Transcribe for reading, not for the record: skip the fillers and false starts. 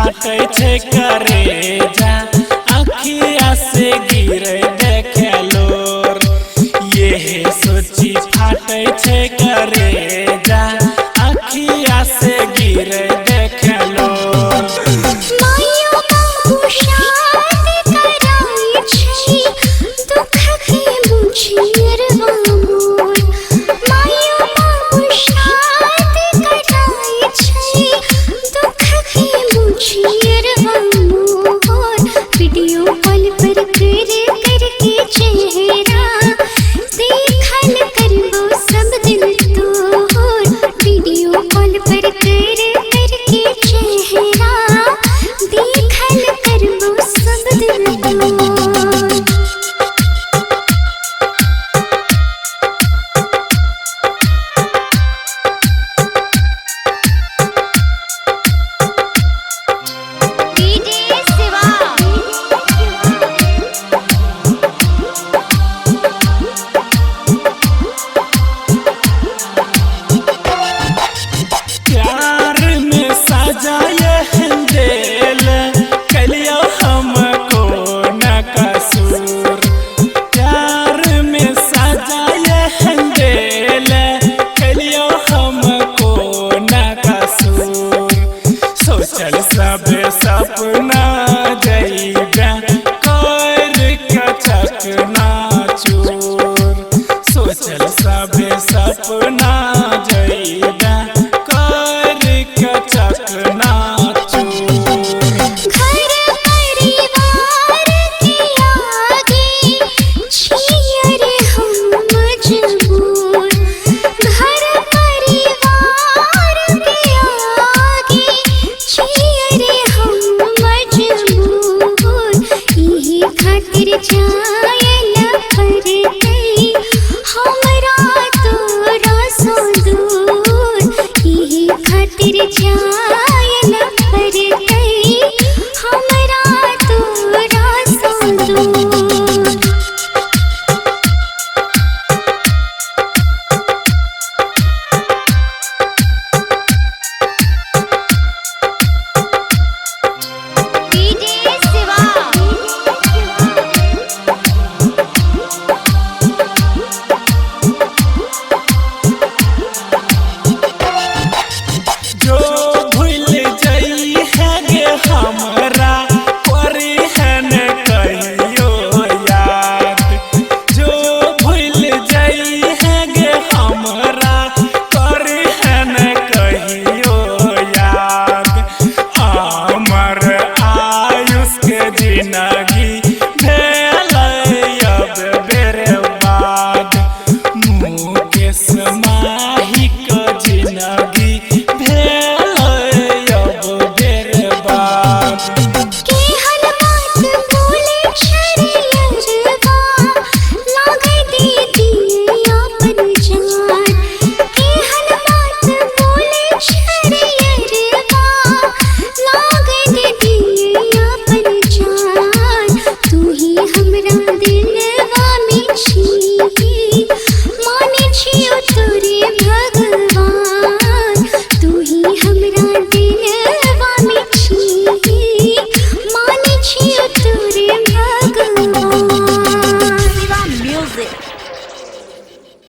फाटे छे करेजा अखिया से गिरे देखे लोर ये सोची फाटे छे करेजा अखिया से गिरे देखे लोर मaiyo babu shadi karai chhi dukh ke bujhirwa mor maiyo babu shadi karai chhi dukh ke bujhirwa mor video call par कर के चेहरा देखल करबो सब दिल तोर वीडियो कॉल पर कर के चेहरा देखल करबो सब दिल तोर डीजे शिवा प्यार में सजाए दिल कलियो हमको न कसूर प्यार में सजाए दिल कलियो हमको न कसूर सोचल सब सपना जइबे कर के चकना